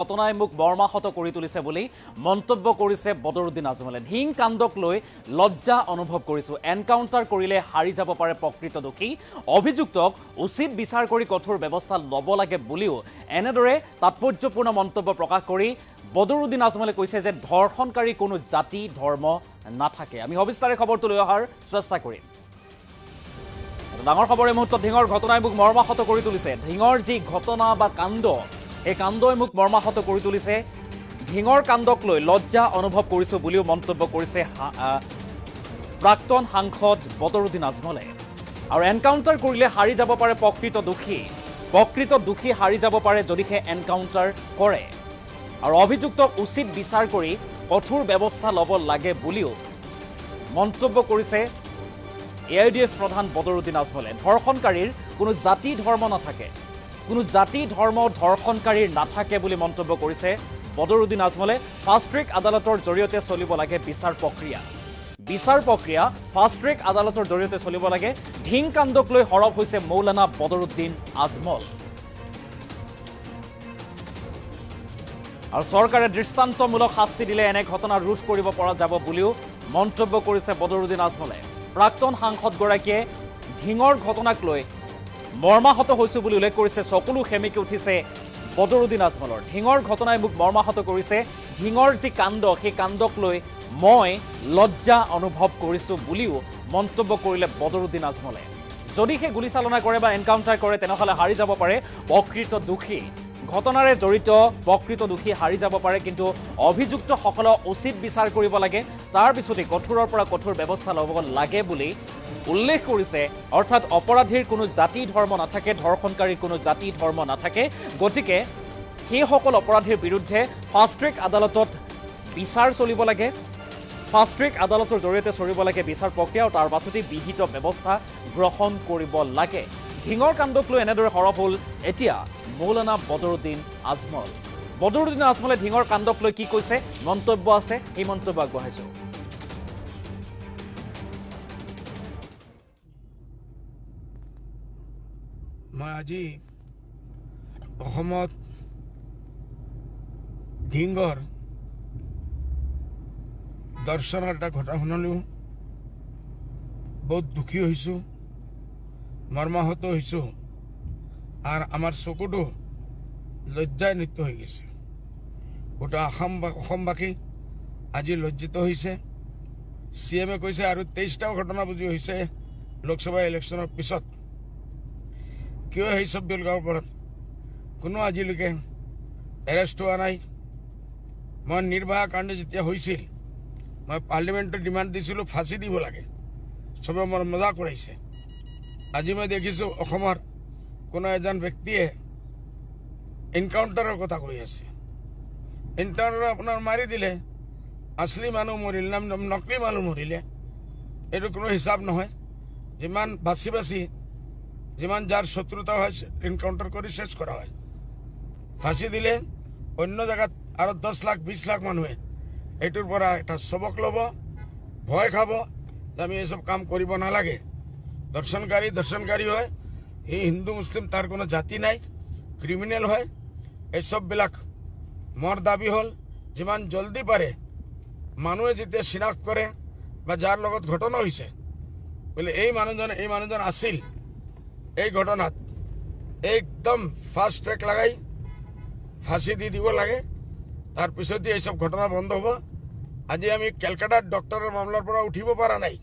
ঘটনাই মোক মৰ্মাহত কৰি তুলিছে বুলি মন্তব্য কৰিছে বদৰুদ্দিন আজমলে। ধিং কাণ্ডক লৈ লজ্জা অনুভৱ কৰিছোঁ। এনকাউণ্টাৰ কৰিলে হাৰি যাব পাৰে প্ৰকৃত দোষী। অভিযুক্তক উচিত বিচাৰ কৰি কঠোৰ ব্যৱস্থা ল'ব লাগে বুলিও এনেদৰে তাৎপৰ্যপূৰ্ণ মন্তব্য প্ৰকাশ কৰি বদৰুদ্দিন আজমলে কৈছে যে ধৰ্ষণকাৰী কোনো জাতি ধৰ্ম নাথাকে। আমি সবিস্তাৰে খবৰটো লৈ অহাৰ চেষ্টা কৰিম। ডাঙৰ খবৰ এই মুহূৰ্তত ধিঙৰ ঘটনাই মোক মৰ্মাহত কৰি তুলিছে। ধিঙৰ যি ঘটনা বা কাণ্ড, এই কাণ্ডই মোক মৰ্মাহত কৰি তুলিছে। ধিঙৰ কাণ্ডক লৈ লজ্জা অনুভৱ কৰিছোঁ বুলিও মন্তব্য কৰিছে প্ৰাক্তন সাংসদ বদৰুদ্দিন আজমলে। আৰু এনকাউণ্টাৰ কৰিলে হাৰি যাব পাৰে প্ৰকৃত দোষী। প্ৰকৃত দোষী হাৰি যাব পাৰে যদিহে এনকাউণ্টাৰ কৰে। আৰু অভিযুক্তক উচিত বিচাৰ কৰি কঠোৰ ব্যৱস্থা ল'ব লাগে বুলিও মন্তব্য কৰিছে AIDF প্ৰধান বদৰুদ্দিন আজমলে। ধৰ্ষণকাৰীৰ কোনো জাতি ধৰ্ম নাথাকে, কোনো জাতি ধৰ্ম ধৰ্ষণকাৰীৰ নাথাকে বুলি মন্তব্য কৰিছে বদৰুদ্দিন আজমলে। ফাষ্ট ট্ৰেক আদালতৰ জৰিয়তে চলিব লাগে বিচাৰ প্ৰক্ৰিয়া। বিচাৰ প্ৰক্ৰিয়া ফাষ্ট ট্ৰেক আদালতৰ জৰিয়তে চলিব লাগে। ধিং কাণ্ডক লৈ সৰব হৈছে মৌলানা বদৰুদ্দিন আজমল। আৰু চৰকাৰে দৃষ্টান্তমূলক শাস্তি দিলে এনে ঘটনা ৰোধ কৰিব পৰা যাব বুলিও মন্তব্য কৰিছে বদৰুদ্দিন আজমলে। প্ৰাক্তন সাংসদগৰাকীয়ে ধিঙৰ ঘটনাক লৈ মৰ্মাহত হৈছোঁ বুলি উল্লেখ কৰিছে। চকুলো সেমেকি উঠিছে বদৰুদ্দিন আজমলৰ। ধিঙৰ ঘটনাই মোক মৰ্মাহত কৰিছে। ধিঙৰ যি কাণ্ড, সেই কাণ্ডক লৈ মই লজ্জা অনুভৱ কৰিছোঁ বুলিও মন্তব্য কৰিলে বদৰুদ্দিন আজমলে। যদিহে গুলীচালনা কৰে বা এনকাউণ্টাৰ কৰে তেনেহ'লে হাৰি যাব পাৰে প্ৰকৃত দোষী। ঘটনাৰে জড়িত প্ৰকৃত দোষী হাৰি যাব পাৰে, কিন্তু অভিযুক্তসকলক উচিত বিচাৰ কৰিব লাগে। তাৰ পিছতে কঠোৰৰ পৰা কঠোৰ ব্যৱস্থা ল'ব লাগে বুলি উল্লেখ কৰিছে। অৰ্থাৎ অপৰাধীৰ কোনো জাতি ধৰ্ম নাথাকে, ধৰ্ষণকাৰীৰ কোনো জাতি ধৰ্ম নাথাকে। গতিকে সেইসকল অপৰাধীৰ বিৰুদ্ধে ফাষ্ট ট্ৰেক আদালতত বিচাৰ চলিব লাগে। ফাষ্ট ট্ৰেক আদালতৰ জৰিয়তে চলিব লাগে বিচাৰ প্ৰক্ৰিয়া, আৰু তাৰ পাছতেই বিহিত ব্যৱস্থা গ্ৰহণ কৰিব লাগে। ধিঙৰ কাণ্ডক লৈ এনেদৰে সৰব হ'ল এতিয়া মৌলানা বদৰুদ্দিন আজমল। বদৰুদ্দিন আজমলে ধিঙৰ কাণ্ডক লৈ কি কৈছে, মন্তব্য আছে, এই মন্তব্য আগবঢ়াইছোঁ। মই আজি অসমত ধিঙৰ দৰ্শনৰ এটা ঘটনা শুনিলোঁ। বহুত দুখী হৈছোঁ, মৰ্মাহত হৈছোঁ, আৰু আমাৰ চকুটো লজ্জান্বিত হৈ গৈছে। গোটেই অসমবাসী আজি লজ্জিত হৈছে। CM কৈছে আৰু 23টাও ঘটনা বুজি হৈছে লোকসভা ইলেকশ্যনৰ পিছত। কিয় সেইসব বেলগাঁৱৰ ওপৰত কোনো আজিলৈকে এৰেষ্ট হোৱা নাই? মই নিৰ্ভয়া কাণ্ড যেতিয়া হৈছিল, মই পাৰ্লিমেণ্টত ডিমাণ্ড দিছিলোঁ ফাঁচি দিব লাগে। চবে মোৰ মজা কৰিছে। আজি মই দেখিছোঁ অসমৰ কোনো এজন ব্যক্তিয়ে এনকাউণ্টাৰৰ কথা কৈ আছে। এনকাউণ্টাৰ আপোনাৰ মাৰি দিলে, আচলি মানুহ মৰিল না নকলি মানুহ মৰিলে, এইটো কোনো হিচাপ নহয়। যিমান বাচি বাচি যিমান যাৰ শত্ৰুতা হয় এনকাউণ্টাৰ কৰি শেষ কৰা হয়। ফাঁচি দিলে অন্য জেগাত আৰু 10 লাখ 20 লাখ মানুহে এইটোৰ পৰা এটা সবক ল'ব, ভয় খাব যে আমি এইসব কাম কৰিব নালাগে। দৰ্শনকাৰী হয়, এই হিন্দু মুছলিম তাৰ কোনো জাতি নাই, ক্ৰিমিনেল হয়। এইসববিলাক মোৰ দাবী হ'ল যিমান জলদি পাৰে মানুহে যেতিয়া চিনাক্ত কৰে বা যাৰ লগত ঘটনা হৈছে বোলে এই মানুহজন আছিল এই ঘটনাত, একদম ফাষ্ট ট্ৰেক লাগাই ফাঁসি দি দিব লাগে। তাৰপিছতে এইসব ঘটনা বন্ধ হ'ব। আজি আমি কেলকাতাত ডক্টৰৰ মামলাৰ পৰা উঠিব পৰা নাই।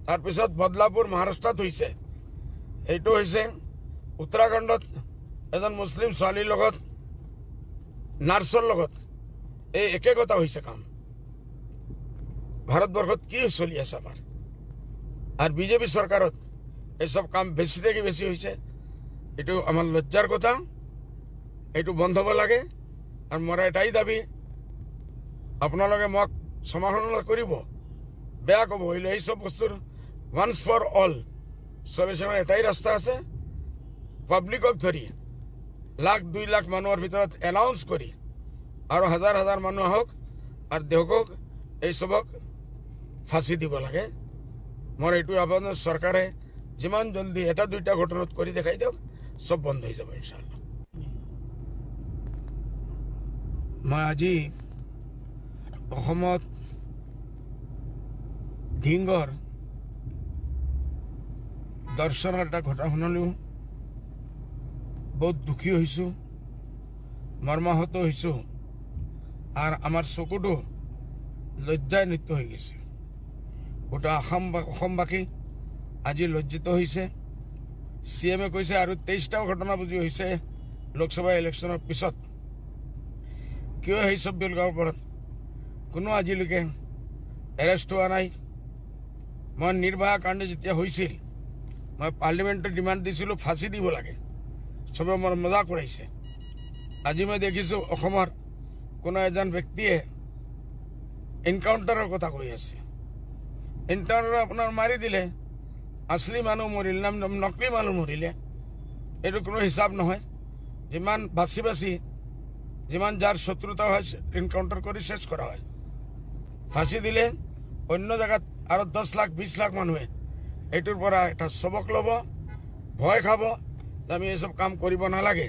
তাৰপিছত বদলাপুৰ মহাৰাষ্ট্ৰত হৈছে, এইটো হৈছে উত্তৰাখণ্ডত এজন মুছলিম ছোৱালীৰ লগত নাৰ্ছৰ লগত এই একে কথা হৈছে কাম। ভাৰতবৰ্ষত কি চলি আছে আমাৰ? আৰ বিজেপি চৰকাৰত এইসব কাম বেছি থেকে বেছি হৈছে। এইটো আমাৰ লজ্জাৰ কথা, এইটো বন্ধ হ'ব লাগে। আৰু মোৰ এটাই দাবী, আপোনালোকে মোক সমালোচনা কৰিব, বেয়া ক'ব, হইলে এইসব বস্তুৰ ওয়ান্স ফৰ অল সলিউশনৰ এটাই ৰাস্তা আছে। পাব্লিকক ধৰি 1,00,000-2 লাখ মানুহৰ ভিতৰত এনাউন্স কৰি আৰু হাজাৰ হাজাৰ মানুহ আহক আৰু দেশক এইসবক ফাঁসি দিব লাগে। মোৰ এইটো আবেদন, চৰকাৰে যিমান জলদি এটা দুইটা ঘটনাত কৰি দেখাই দিয়ক, সব বন্ধ হৈ যাব ইনশাআল্লাহ। মই আজি অসমত ধিংগৰ দৰ্শনৰ এটা ঘটনা শুনিলোঁ। বহুত দুখী হৈছোঁ, মৰ্মাহত হৈছোঁ, আৰু আমাৰ চকুটো লজ্জান্বিত হৈ গৈছে। গোটেই অসমবাসী আজি লজ্জিত হৈছে। CM কৈছে আৰু 23টাও ঘটনা বুজি হৈছে লোকসভা ইলেকশ্যনৰ পিছত। কিয় সেই বিলাকৰ ওপৰত কোনো আজিলৈকে এৰেষ্ট হোৱা নাই? মই নিৰ্ভয়া কাণ্ড যেতিয়া হৈছিল, মই পাৰ্লিমেণ্টত ডিমাণ্ড দিছিলোঁ ফাঁচি দিব লাগে। চবে মোৰ মজা কৰাইছে। আজি মই দেখিছোঁ অসমৰ কোনো এজন ব্যক্তিয়ে এনকাউণ্টাৰৰ কথা কৈ আছে। এনকাউণ্টাৰ আপোনাৰ মাৰি দিলে, আছলি মানুহ মৰিল না নকলি মানুহ মৰিলে, এইটো কোনো হিচাপ নহয়। যিমান বাচি বাচি যিমান যাৰ শত্ৰুতা হয় এনকাউণ্টাৰ কৰি শেষ কৰা হয়। ফাঁচি দিলে অন্য জেগাত আৰু 10 লাখ 20 লাখ মানুহে এইটোৰ পৰা এটা সবক ল'ব, ভয় খাব যে আমি এইসব কাম কৰিব নালাগে।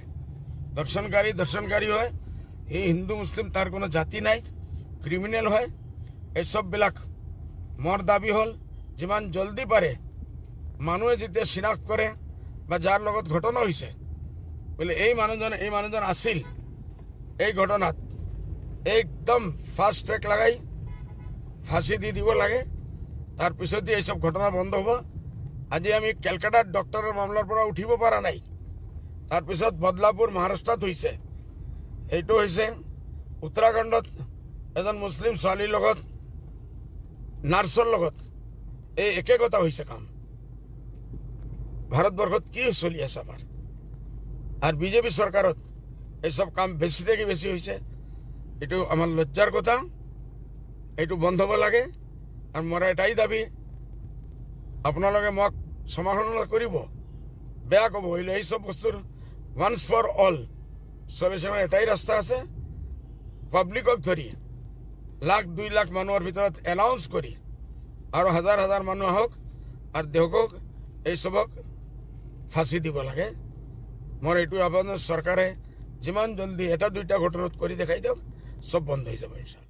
দৰ্শনকাৰী হয়, এই হিন্দু মুছলিম তাৰ কোনো জাতি নাই, ক্ৰিমিনেল হয়। এইসববিলাক মোৰ দাবী হ'ল যিমান জলদি পাৰে মানুহে যেতিয়া চিনাক্ত কৰে বা যাৰ লগত ঘটনা হৈছে বোলে এই মানুহজন আছিল এই ঘটনাত, একদম ফাষ্ট ট্ৰেক লাগাই ফাঁসি দি দিব লাগে। তাৰপিছতে এইসব ঘটনা বন্ধ হ'ব। আজি আমি কেলকাতাৰ ডক্টৰৰ মামলাৰ পৰা উঠিব পৰা নাই। তাৰপিছত বদলাপুৰ মহাৰাষ্ট্ৰত হৈছে, এইটো হৈছে উত্তৰাখণ্ডত এজন মুছলিম ছোৱালীৰ লগত নাৰ্ছৰ লগত এই একে কথা হৈছে কাম। ভাৰতবৰ্ষত কি চলি আছে আমাৰ? আৰ বিজেপি চৰকাৰত এইসব কাম বেছি থেকে বেছি হৈছে। এইটো আমাৰ লজ্জাৰ কথা, এইটো বন্ধ হ'ব লাগে। আৰু মোৰ এটাই দাবী, আপোনালোকে মোক সমালোচনা কৰিব, বেয়া ক'ব, হইলে এইসব বস্তুৰ ওয়ান্স ফৰ অল সলিউশনৰ এটাই ৰাস্তা আছে। পাব্লিকক ধৰি 1,00,000-2 লাখ মানুহৰ ভিতৰত এনাউন্স কৰি আৰু হাজাৰ হাজাৰ মানুহ আহক আৰু দেশক এইসবক ফাঁসি দিব লাগে। মোৰ এইটো আহ্বান, চৰকাৰে যিমান জলদি এটা দুইটা ঘটনাত কৰি দেখাই দিয়ক, সব বন্ধ হৈ যাব ইনশাআল্লাহ।